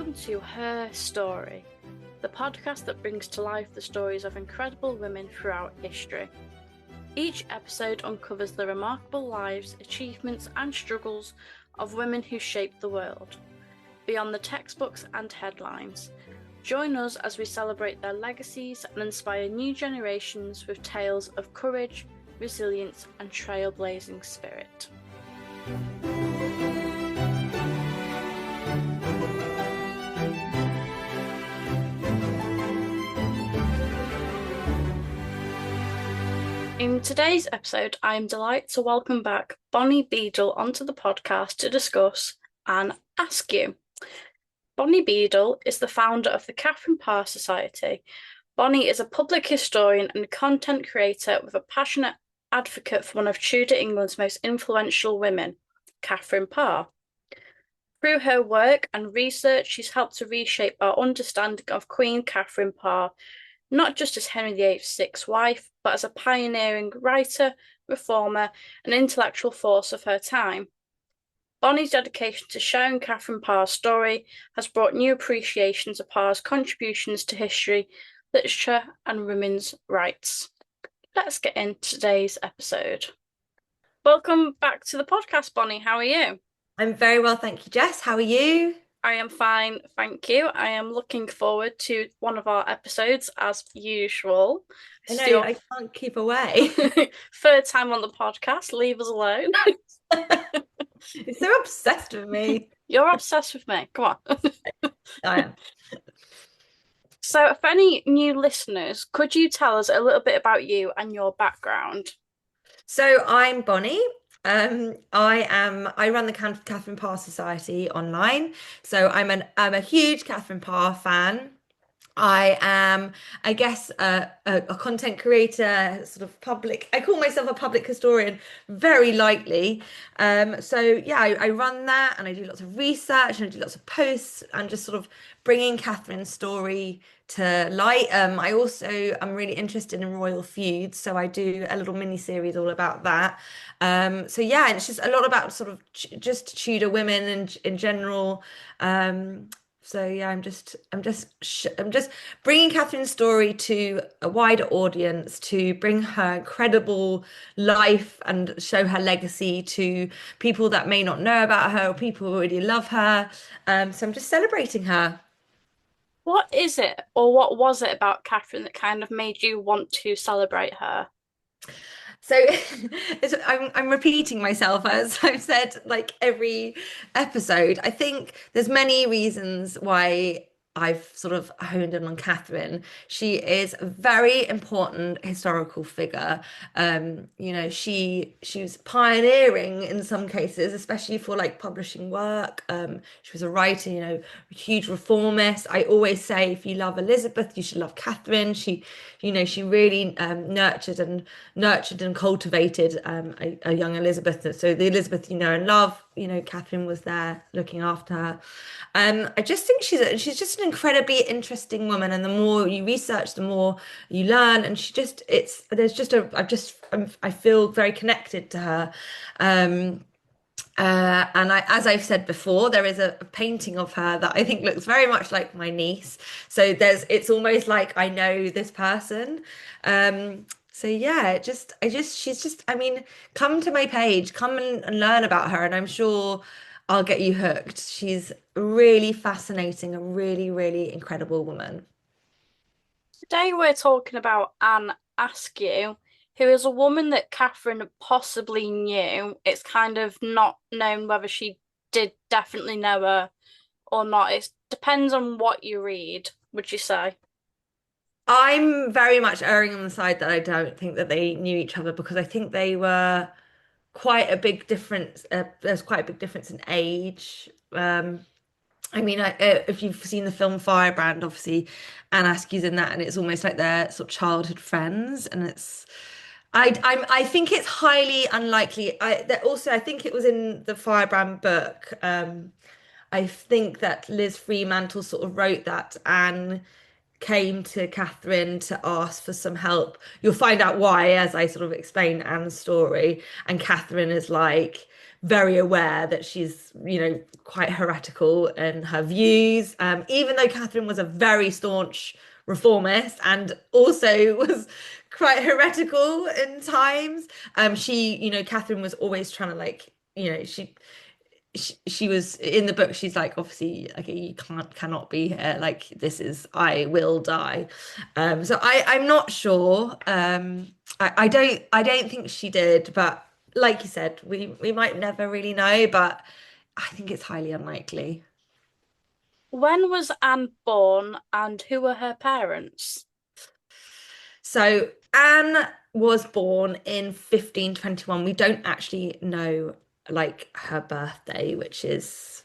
Welcome to Her Story, the podcast that brings to life the stories of incredible women throughout history. Each episode uncovers the remarkable lives, achievements, and struggles of women who shaped the world, beyond the textbooks and headlines. Join us as we celebrate their legacies and inspire new generations with tales of courage, resilience, and trailblazing spirit. In today's episode, I am delighted to welcome back Bonnie Beadle onto the podcast to discuss Anne Askew. Bonnie Beadle is the founder of the Katherine Parr Society. Bonnie is a public historian and content creator with a passionate advocate for one of Tudor England's most influential women, Katherine Parr. Through her work and research, she's helped to reshape our understanding of Queen Katherine Parr, not just as Henry VIII's sixth wife, but as a pioneering writer, reformer, and intellectual force of her time. Bonnie's dedication to sharing Katherine Parr's story has brought new appreciations of Parr's contributions to history, literature, and women's rights. Let's get into today's episode. Welcome back to the podcast, Bonnie. How are you? I'm very well, thank you, Jess. How are you? I am fine, thank you. I am looking forward to one of our episodes as usual. I know, I can't keep away. Third time on the podcast, leave us alone. You're so obsessed with me. You're obsessed with me. Come on. I am. So, for any new listeners, could you tell us a little bit about you and your background? So I'm Bonnie. I run the Katherine Parr Society online. So I'm a huge Katherine Parr fan. I am, I guess, a content creator, sort of public. I call myself a public historian very lightly. So yeah, I run that and I do lots of research and I do lots of posts and just sort of bringing Catherine's story to light. I also am really interested in royal feuds, so I do a little mini series all about that. So yeah, and it's just a lot about sort of just Tudor women and in general. So yeah, I'm just bringing Catherine's story to a wider audience to bring her incredible life and show her legacy to people that may not know about her or people who already love her. So I'm just celebrating her. What is it, or what was it about Katherine that kind of made you want to celebrate her? So I'm repeating myself as I've said like every episode. I think there's many reasons why I've sort of honed in on Catherine. She is a very important historical figure. She was pioneering in some cases, especially for like publishing work. She was a writer, a huge reformist. I always say if you love Elizabeth, you should love Catherine. She really nurtured and cultivated a young Elizabeth. So the Elizabeth you know and love, Catherine was there looking after her. I just think she's just an incredibly interesting woman, and the more you research, the more you learn. And I feel very connected to her. As I've said before, there is a painting of her that I think looks very much like my niece. So it's almost like I know this person. So yeah, I mean, come to my page, come and learn about her, and I'm sure I'll get you hooked. She's really fascinating, a really, really incredible woman. Today we're talking about Anne Askew, who is a woman that Catherine possibly knew. It's kind of not known whether she did definitely know her or not. It depends on what you read, would you say? I'm very much erring on the side that I don't think that they knew each other because I think they were quite a big difference. There's quite a big difference in age. I mean, if you've seen the film Firebrand, obviously Anne Askew's in that, and it's almost like they're sort of childhood friends, and I think it's highly unlikely. I think it was in the Firebrand book. I think that Liz Fremantle sort of wrote that Anne came to Catherine to ask for some help. You'll find out why as I sort of explain Anne's story. And Catherine is like, very aware that she's, quite heretical in her views. Even though Catherine was a very staunch reformist and also was quite heretical in times, Catherine was always trying to she was in the book. She's like, obviously, okay, you cannot be here. Like, this is, I will die. So I'm not sure. I don't think she did, but like you said, we might never really know, but I think it's highly unlikely. When was Anne born and who were her parents? So Anne was born in 1521. We don't actually know like her birthday, which is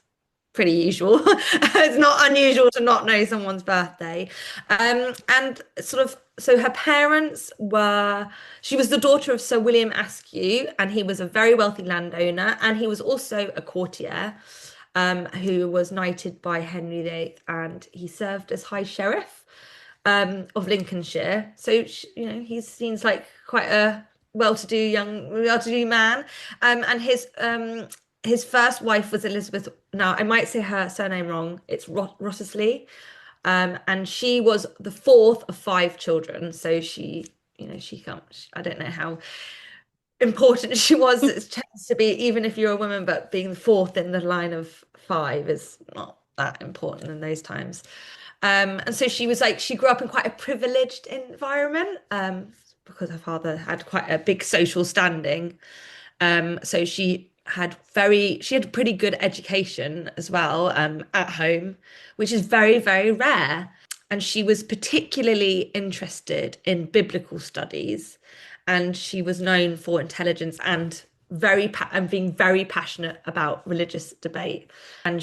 pretty usual. It's not unusual to not know someone's birthday. And so her parents were, she was the daughter of Sir William Askew, and he was a very wealthy landowner, and he was also a courtier, who was knighted by Henry VIII, and he served as High Sheriff, of Lincolnshire. So, he seems like quite a well-to-do man. And his first wife was Elizabeth. Now, I might say her surname wrong. It's Wriothesley. And she was the fourth of five children. So she can't, I don't know how important she was. It tends to be, even if you're a woman, but being the fourth in the line of five is not that important in those times. And so she grew up in quite a privileged environment, because her father had quite a big social standing. So she had a pretty good education as well, at home, which is very, very rare. And she was particularly interested in biblical studies, and she was known for intelligence and being very passionate about religious debate. And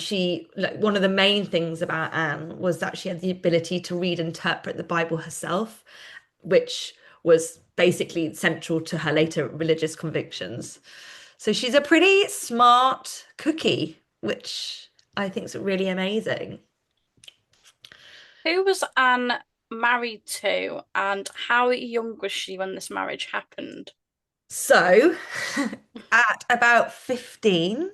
one of the main things about Anne was that she had the ability to read and interpret the Bible herself, which was basically central to her later religious convictions. So she's a pretty smart cookie, which I think is really amazing. Who was Anne married to and how young was she when this marriage happened? So at about 15,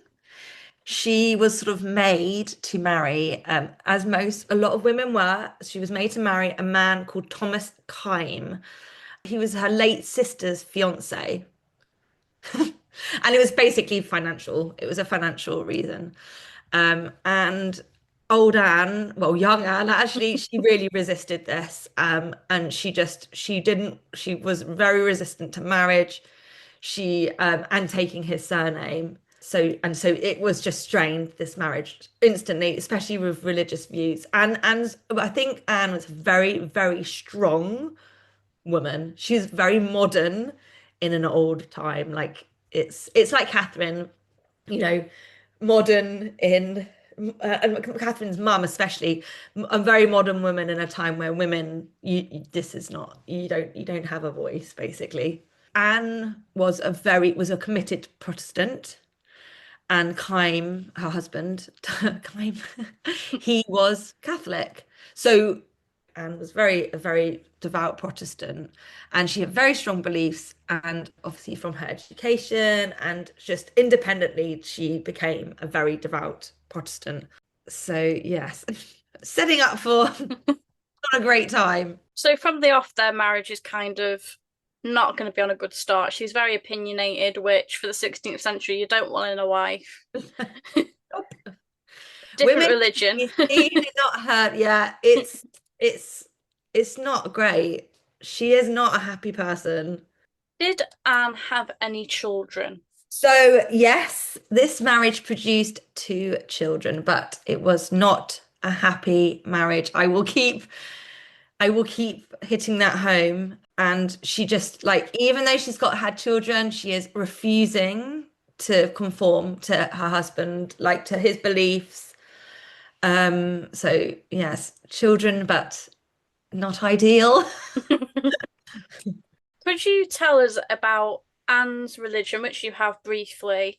she was sort of made to marry, as a lot of women were. She was made to marry a man called Thomas Kyme. He was her late sister's fiance. And it was basically financial. It was a financial reason. And old Anne, well, young Anne, actually, she really resisted this. And she was very resistant to marriage. And taking his surname. So it was just strained, this marriage, instantly, especially with religious views. And I think Anne was a very, very strong woman. She's very modern in an old time. Like, it's like Catherine, you know, modern in, and Catherine's mum especially, a very modern woman in a time where women, this is not, you don't have a voice, basically. Anne was a committed Protestant, and Chaim, her husband, Chaim, he was Catholic. So Anne was a very devout Protestant, and she had very strong beliefs. And obviously, from her education and just independently, she became a very devout Protestant. So yes, setting up for not a great time. So from the off, their marriage is kind of not going to be on a good start. She's very opinionated, which for the 16th century, you don't want in a wife. Different Women religion. being seen and not heard. Yeah, it's it's not great. She is not a happy person. Did Anne have any children? So yes, this marriage produced two children, but it was not a happy marriage. I will keep hitting that home. And she just, like, even though had children, she is refusing to conform to her husband, like to his beliefs. So yes, children, but not ideal. Could you tell us about Anne's religion, which you have briefly,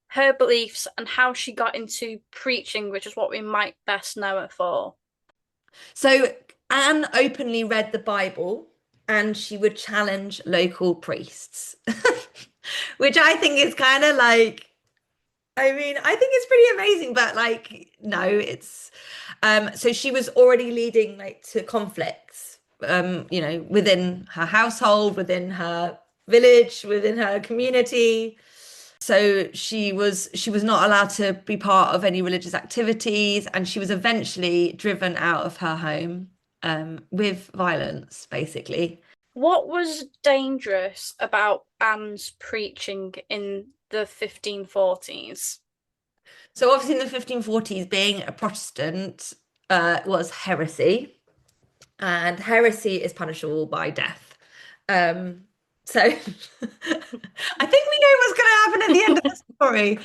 her beliefs, and how she got into preaching, which is what we might best know her for? So Anne openly read the Bible, and she would challenge local priests, which I think is kind of like, I mean, I think it's pretty amazing, but like, no, it's so she was already leading like to conflicts, within her household, within her village, within her community. So she was not allowed to be part of any religious activities, and she was eventually driven out of her home with violence, basically. What was dangerous about Anne's preaching in the 1540s? So obviously in the 1540s, being a Protestant was heresy, and heresy is punishable by death. Um, so I think we know what's going to happen at the end of the story.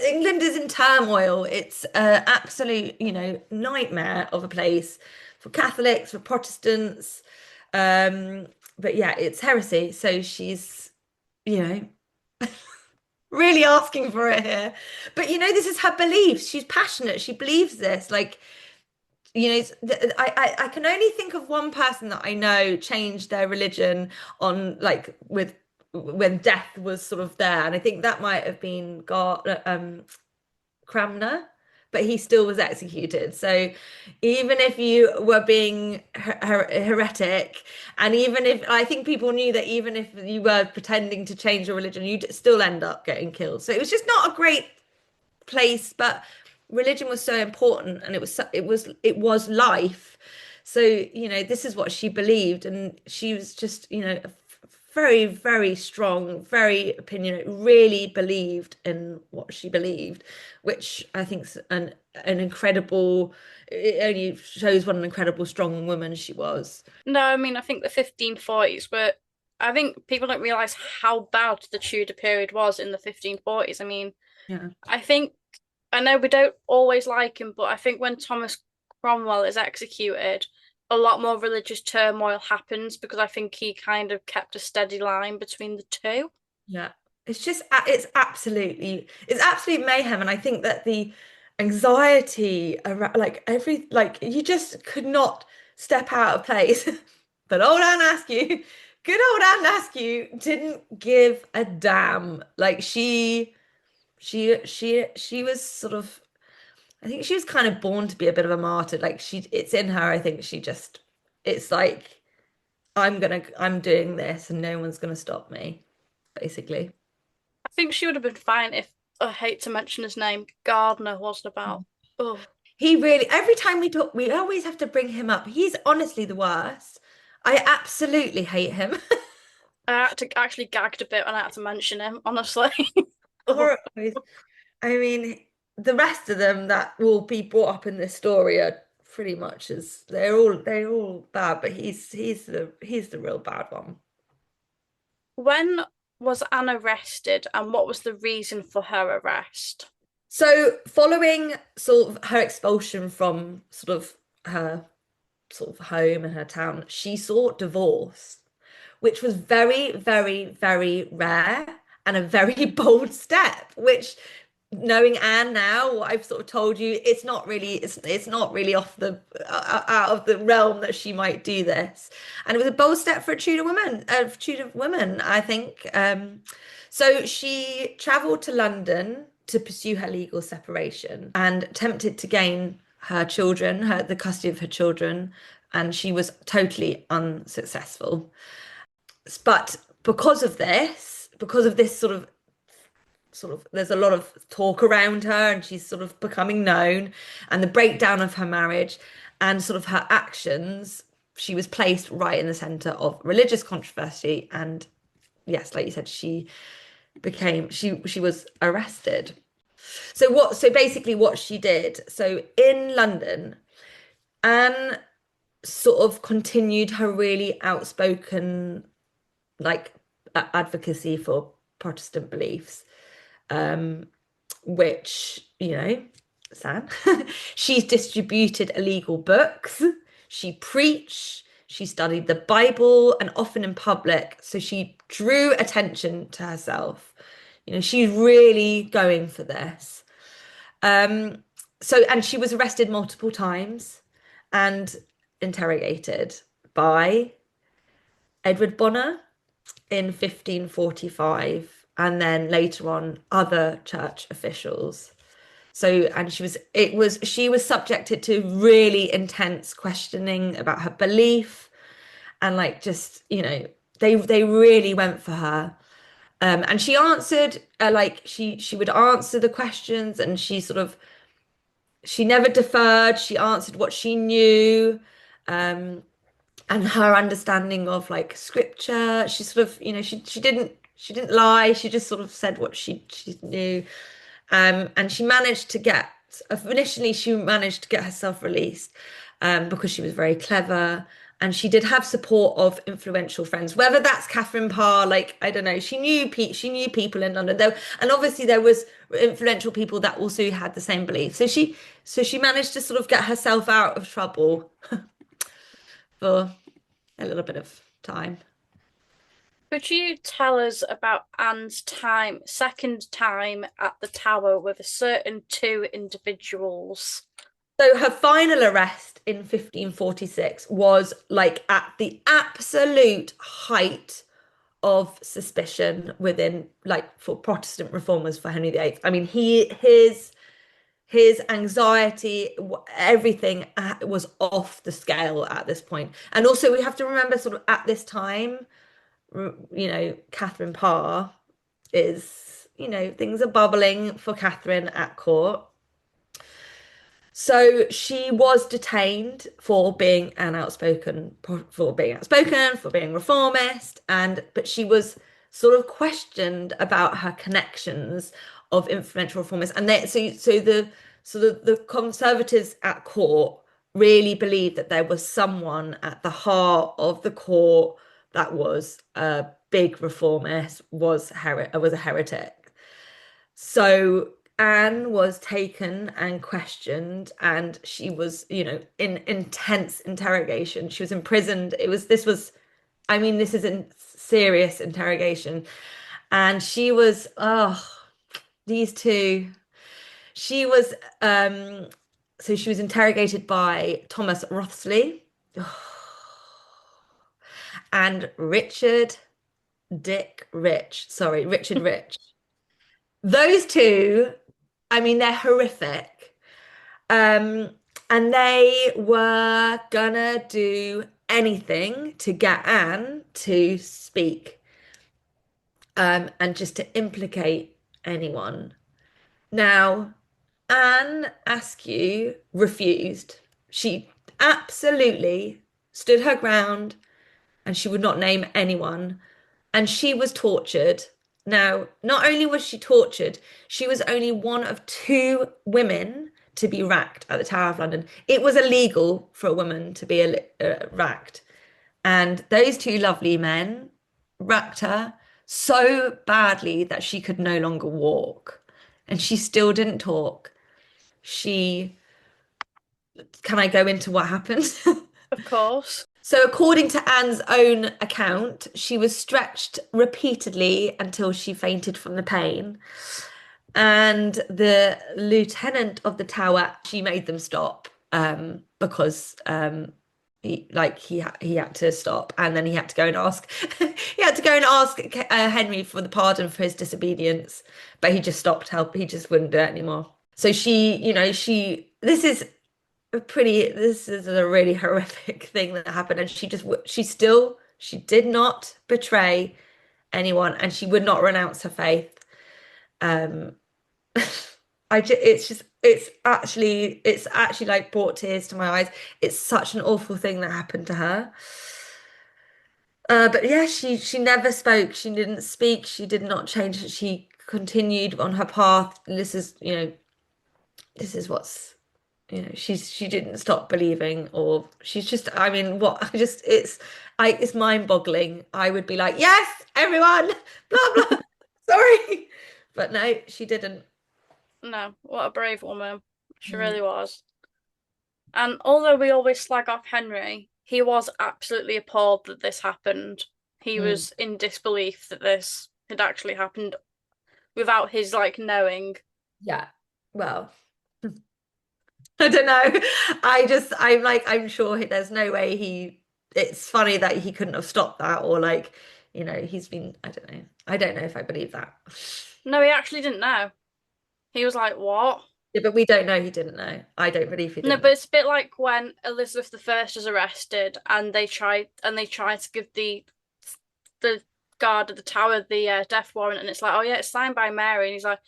England is in turmoil. It's an absolute, nightmare of a place for Catholics, for Protestants. Um, but yeah, it's heresy. So she's, you know, really asking for it here. But this is her beliefs. She's passionate. She believes this. Like, I can only think of one person that I know changed their religion on like with when death was sort of there, and I think that might have been Cranmer, but he still was executed. So even if you were being heretic, and even if I think people knew that even if you were pretending to change your religion, you'd still end up getting killed. So it was just not a great place, but religion was so important, and it was life. So this is what she believed, and she was just very, very strong, very opinionated, really believed in what she believed, which I think is an incredible, it only shows what an incredible strong woman she was. No, I mean, I think the 1540s were, I think people don't realize how bad the Tudor period was in the 1540s. I mean, Yeah. I think, I know we don't always like him, but I think when Thomas Cromwell is executed, a lot more religious turmoil happens because I think he kind of kept a steady line between the two. Yeah, it's absolute mayhem, and I think that the anxiety around, like you just could not step out of place. But old Anne Askew, good old Anne Askew, didn't give a damn. Like she was sort of, I think she was kind of born to be a bit of a martyr. Like it's in her. I think it's like I'm doing this, and no one's gonna stop me, basically. I think she would have been fine if, I hate to mention his name, Gardner wasn't about. Oh, He really, every time we talk, we always have to bring him up. He's honestly the worst. I absolutely hate him. I had to actually gagged a bit when I had to mention him, honestly. Oh. Horribly. I mean, the rest of them that will be brought up in this story are pretty much as they're all bad, but he's the real bad one. When was Anne arrested and what was the reason for her arrest? So, following sort of her expulsion from her sort of home and her town, she sought divorce, which was very, very, very rare and a very bold step, which knowing Anne now, what I've sort of told you, it's not really off the out of the realm that she might do this. And it was a bold step for a Tudor woman, I think. So she traveled to London to pursue her legal separation and attempted to gain her children, the custody of her children, and she was totally unsuccessful. But because of this sort of there's a lot of talk around her, and she's sort of becoming known, and the breakdown of her marriage and sort of her actions, she was placed right in the center of religious controversy. And yes, like you said, she was arrested. So basically what she did, so in London, Anne sort of continued her really outspoken like advocacy for Protestant beliefs, um, which, Sam, she's distributed illegal books, she preached, she studied the Bible, and often in public. So she drew attention to herself. She's really going for this. Um, and she was arrested multiple times and interrogated by Edward Bonner in 1545. and then later on other church officials. So, and she was subjected to really intense questioning about her belief, and like just, they really went for her. And she answered, like she would answer the questions, and she never deferred. She answered what she knew. Um, and her understanding of like scripture, she sort of, she didn't lie. She just sort of said what she knew. And initially she managed to get herself released, because she was very clever, and she did have support of influential friends. Whether that's Katherine Parr, like I don't know, she knew people in London though, and obviously there was influential people that also had the same belief. So she managed to sort of get herself out of trouble for a little bit of time. Could you tell us about Anne's second time at the Tower with a certain two individuals? So her final arrest in 1546 was like at the absolute height of suspicion within, like, for Protestant reformers for Henry VIII. I mean, his anxiety, everything was off the scale at this point. And also we have to remember, sort of at this time, Catherine Parr is, things are bubbling for Catherine at court. So she was detained for being reformist, and but she was sort of questioned about her connections of influential reformers, and the conservatives at court really believed that there was someone at the heart of the court that was a big reformist, was a heretic. So Anne was taken and questioned, and she was, in intense interrogation. She was imprisoned. I mean, this is a serious interrogation. And these two, she was, so she was interrogated by Thomas Wriothesley and Richard Rich. Those two, I mean, they're horrific. Um, and they were gonna do anything to get Anne to speak, and just to implicate anyone. Now, Anne Askew refused. She absolutely stood her ground, and she would not name anyone. And she was tortured. Now, not only was she tortured, she was only one of two women to be racked at the Tower of London. It was illegal for a woman to be racked. And those two lovely men racked her so badly that she could no longer walk. And she still didn't talk. She, can I go into what happened? Of course. So, according to Anne's own account, she was stretched repeatedly until she fainted from the pain. And the lieutenant of the tower, she made them stop, because he had to stop, and then he had to go and ask he had to go and ask Henry for the pardon for his disobedience, but he just stopped help. He just wouldn't do it anymore. So this is a really horrific thing that happened, and she did not betray anyone, and she would not renounce her faith. um it's actually like brought tears to my eyes. It's such an awful thing that happened to her. But yeah, she never spoke. She didn't speak. She did not change. She continued on her path. This is what's, she didn't stop believing, or she's just, I mean, what I just it's mind-boggling. I would be like, yes, everyone, blah blah. Sorry, but no, she didn't. No, what a brave woman. She Mm. really was. And although we always slag off Henry, he was absolutely appalled that this happened. He Mm. was in disbelief that this had actually happened without his like knowing. Yeah, well, I don't know. I'm sure there's no way it's funny that he couldn't have stopped that, or like, he's been, I don't know if I believe that. No, he actually didn't know. He was like, what? Yeah, but we don't know he didn't know. I don't believe he No, didn't but know. it's a bit like when Elizabeth the First was arrested, and they tried to give the guard of the tower the death warrant, and it's like, oh yeah, it's signed by Mary, and he's like,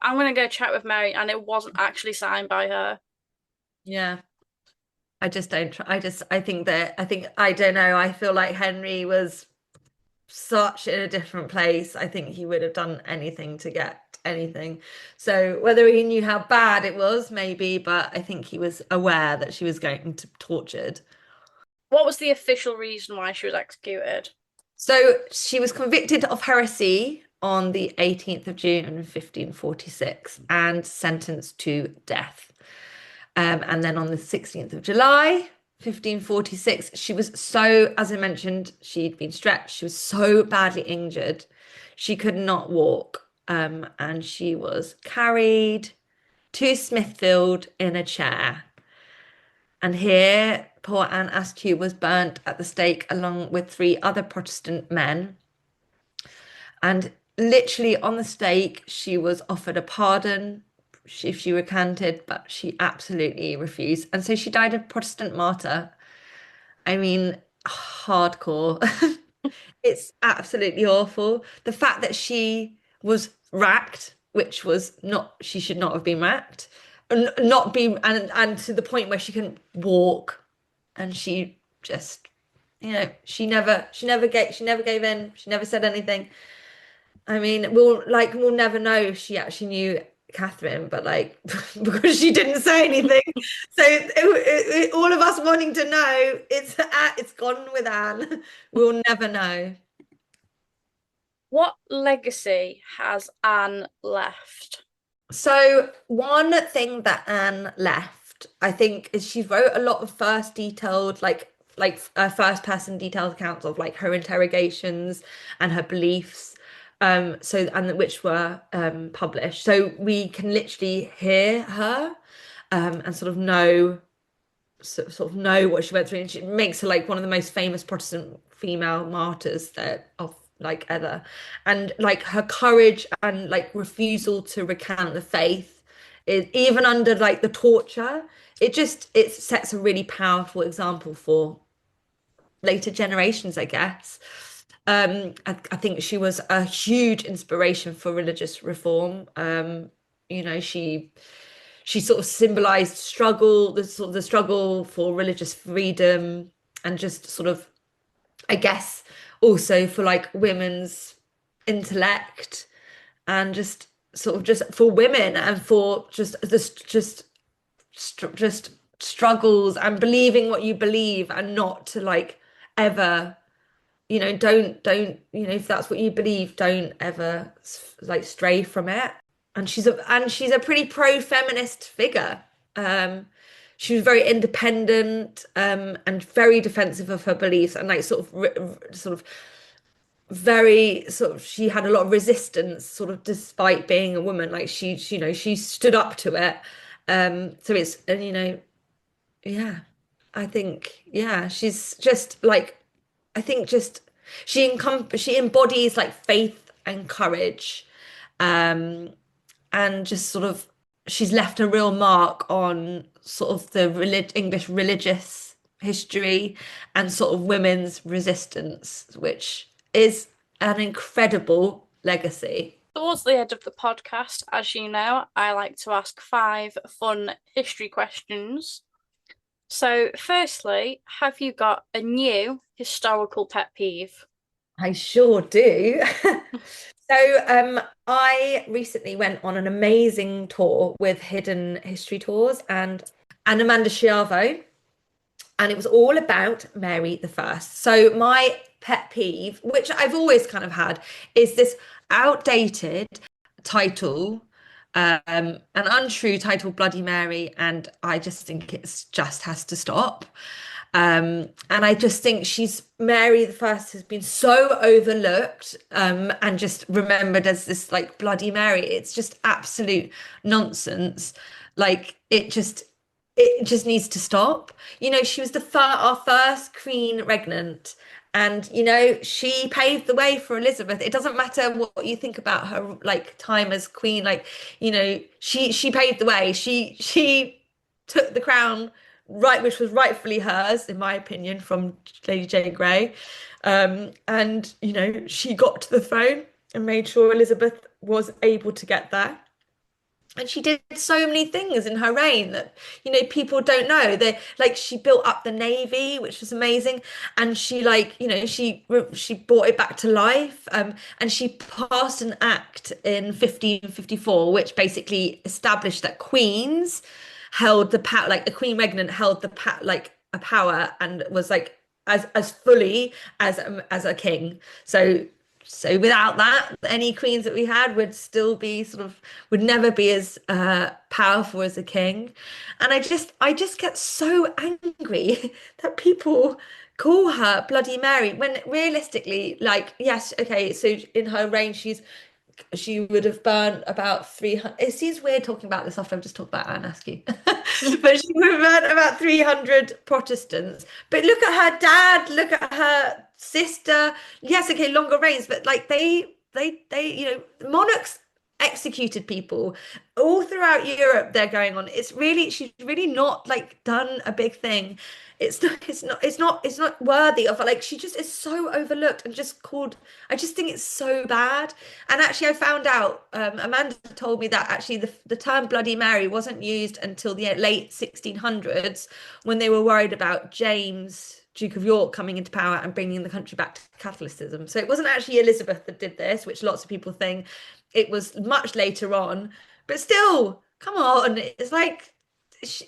I'm gonna go chat with Mary, and it wasn't actually signed by her. Yeah. I just don't try. I don't know. I feel like Henry was such in a different place. I think he would have done anything to get anything. So whether he knew how bad it was, maybe, but I think he was aware that she was going to be tortured. What was the official reason why she was executed? So she was convicted of heresy on the 18th of June, 1546, and sentenced to death. And then on the 16th of July, 1546, she was so, as I mentioned, she'd been stretched. She was so badly injured, she could not walk. And she was carried to Smithfield in a chair. And here, poor Anne Askew was burnt at the stake along with three other Protestant men. And literally on the stake, she was offered a pardon if she recanted, but she absolutely refused. And so she died a Protestant martyr. I mean, hardcore. It's absolutely awful. The fact that she was racked, which was not, she should not have been racked, not be, and to the point where she couldn't walk, and she just, she never gave in. She never said anything. I mean, we'll never know if she actually knew Catherine, but like because she didn't say anything. So all of us wanting to know, it's gone with Anne. We'll never know. What legacy has Anne left? So one thing that Anne left, I think, is she wrote a lot of first person detailed accounts of like her interrogations and her beliefs. And which were published. So we can literally hear her and sort of know what she went through, and she makes her like one of the most famous Protestant female martyrs that of like ever. And like her courage and like refusal to recant the faith is even under like the torture, it sets a really powerful example for later generations, I guess. I think she was a huge inspiration for religious reform. She sort of symbolized struggle, the struggle for religious freedom, and just sort of, I guess, also for like women's intellect, and just sort of just for women, and for just this just struggles and believing what you believe, and not to like ever, don't, if that's what you believe, don't ever like stray from it. And she's a pretty pro-feminist figure. Um, she was very independent, and very defensive of her beliefs, and like sort of very sort of, she had a lot of resistance, sort of, despite being a woman. Like she stood up to it. So it's, and yeah, I think, yeah, she's just like, I think just she embodies like faith and courage, um, and just sort of, she's left a real mark on sort of the English religious history and sort of women's resistance, which is an incredible legacy. Towards the end of the podcast, as you know, I like to ask 5 fun history questions. So, firstly, have you got a new historical pet peeve? I sure do. So, I recently went on an amazing tour with Hidden History Tours and Amanda Schiavo, and it was all about Mary the First. So, my pet peeve, which I've always kind of had, is this outdated title, an untrue title, Bloody Mary, and I just think it's just has to stop. And I just think she's Mary the First has been so overlooked, and just remembered as this like Bloody Mary. It's just absolute nonsense. Like it just needs to stop. She was our first queen regnant, And she paved the way for Elizabeth. It doesn't matter what you think about her like time as queen, like she paved the way. She took the crown, right, which was rightfully hers, in my opinion, from Lady Jane Grey. And she got to the throne and made sure Elizabeth was able to get there. And she did so many things in her reign that, people don't know. She built up the navy, which was amazing, and she she brought it back to life. And she passed an act in 1554, which basically established that queens held the power, like a queen regnant held the like a power and was like as fully as a king. So without that, any queens that we had would still be would never be as powerful as a king. And I just get so angry that people call her Bloody Mary when realistically, like, yes, okay, so in her reign, she would have burnt about 300. It seems weird talking about this after I've just talked about Anne Askew. But she would have burnt about 300 Protestants. But look at her dad, look at her sister. Yes, okay, longer reigns, but like they, monarchs executed people all throughout Europe. They're going on. She's really not like done a big thing. It's not worthy of her. Like, she just is so overlooked and just called. I just think it's so bad. And actually, I found out, Amanda told me that actually the term Bloody Mary wasn't used until the late 1600s, when they were worried about James, Duke of York, coming into power and bringing the country back to Catholicism. So it wasn't actually Elizabeth that did this, which lots of people think. It was much later on. But still, come on. It's like she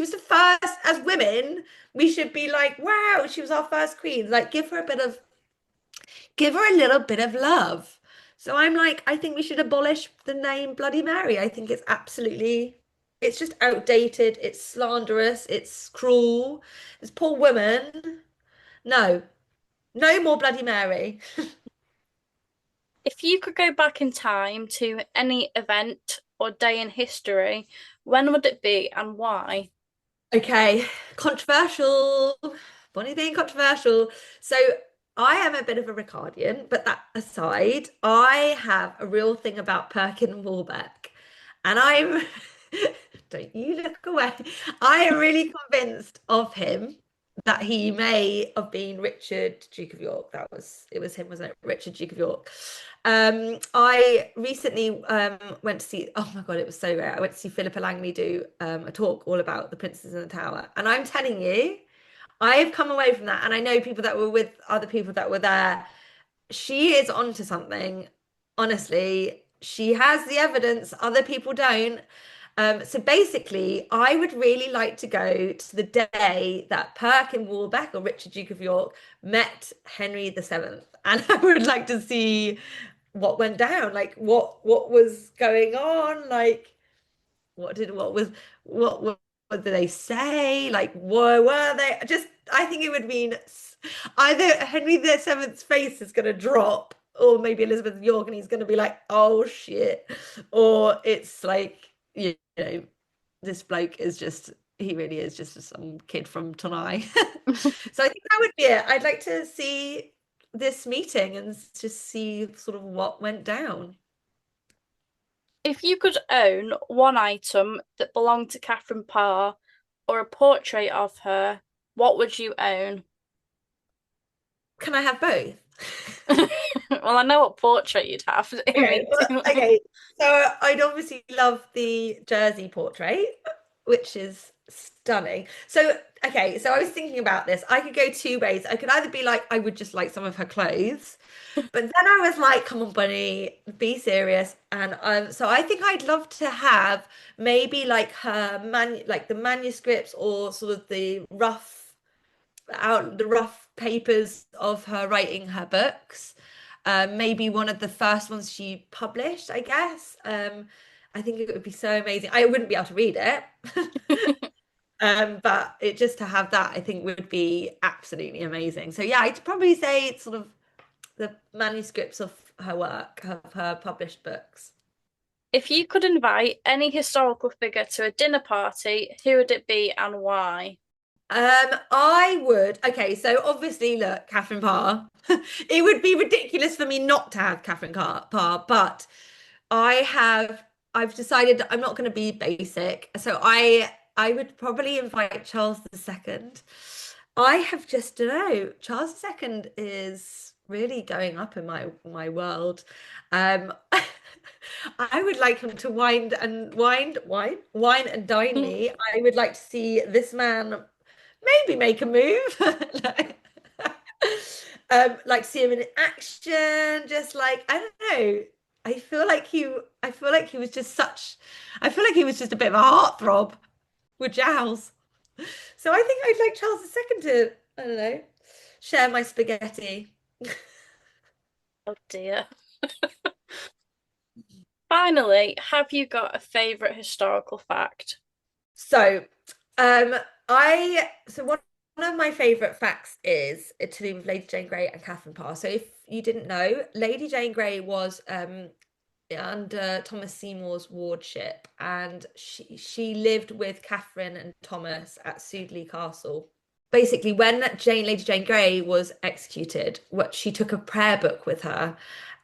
was the first. As women, we should be like, wow, she was our first queen. Like, give her a little bit of love. So I'm like, I think we should abolish the name Bloody Mary. I think it's just outdated. It's slanderous. It's cruel. This poor woman. No, no more Bloody Mary. If you could go back in time to any event or day in history, when would it be and why? Okay, controversial. Bonnie being controversial. So I am a bit of a Ricardian, but that aside, I have a real thing about Perkin Warbeck. And I'm, don't you look away. I am really convinced of him that he may have been Richard, Duke of York. It was him, wasn't it? Richard, Duke of York. I recently went to see, oh my God, it was so great. I went to see Philippa Langley do a talk all about the Princes in the Tower. And I'm telling you, I've come away from that, and I know people that were with other people that were there. She is onto something. Honestly, she has the evidence, other people don't. So basically, I would really like to go to the day that Perkin Warbeck, or Richard Duke of York, met Henry VII. And I would like to see what went down, like what was going on, like what did what did they say? Like, were they just? I think it would mean either Henry VII's face is going to drop, or maybe Elizabeth of York, and he's going to be like, "Oh shit," or it's like, this bloke is just. He really is just some kid from Tonai. So I think that would be it. I'd like to see this meeting and just see sort of what went down. If you could own one item that belonged to Katherine Parr or a portrait of her, what would you own? Can I have both? Well, I know what portrait you'd have. Okay, okay. So I'd obviously love the Jersey portrait, which is stunning. So, okay, so I was thinking about this. I could go two ways. I could either be like, I would just like some of her clothes, but then I was like, come on, Bunny, be serious. And so I think I'd love to have maybe like like the manuscripts, or sort of the rough papers of her writing her books. Maybe one of the first ones she published, I guess. I think it would be so amazing. I wouldn't be able to read it, but it just to have that, I think, would be absolutely amazing. So yeah, I'd probably say it's sort of the manuscripts of her work, of her published books. If you could invite any historical figure to a dinner party, who would it be and why? I would. Okay, so obviously, look, Katherine Parr. It would be ridiculous for me not to have Parr, but I have. I've decided that I'm not going to be basic, so I would probably invite Charles II. I have just don't know. Charles II is really going up in my world. Um, I would like him to wine and dine me. I would like to see this man maybe make a move. Like see him in action, just like I don't know. I feel like he was just such I feel like he was just a bit of a heartthrob with Giles. So I think I'd like Charles II to, I don't know, share my spaghetti. Oh dear. Finally, have you got a favourite historical fact? So, um, one of my favourite facts is to do with Lady Jane Grey and Catherine Parr. So, if you didn't know, Lady Jane Grey was under Thomas Seymour's wardship, and she lived with Catherine and Thomas at Sudeley Castle. Basically, when Lady Jane Grey was executed, what she took a prayer book with her,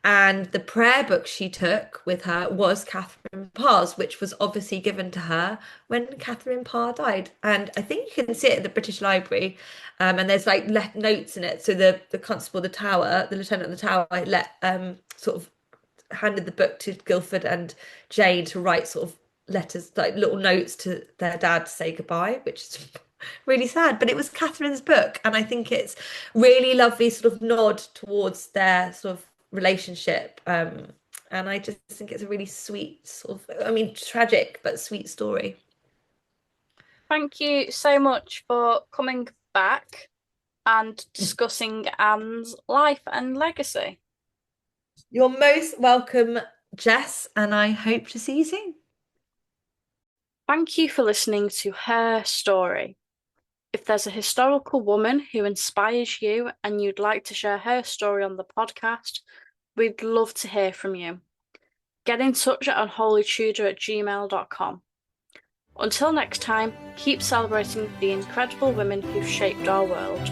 and the prayer book she took with her was Catherine Parr's, which was obviously given to her when Catherine Parr died. And I think you can see it at the British Library, and there's like notes in it. So the constable of the Tower, the lieutenant of the Tower, sort of handed the book to Guildford and Jane to write sort of letters, like little notes to their dad to say goodbye, which is really sad. But it was Catherine's book, and I think it's really lovely sort of nod towards their sort of relationship. And I just think it's a really sweet sort of, I mean, tragic but sweet story. Thank you so much for coming back and discussing Anne's life and legacy. You're most welcome, Jess, and I hope to see you soon. Thank you for listening to her story. If there's a historical woman who inspires you and you'd like to share her story on the podcast, we'd love to hear from you. Get in touch at unholytudor@gmail.com. Until next time, keep celebrating the incredible women who've shaped our world.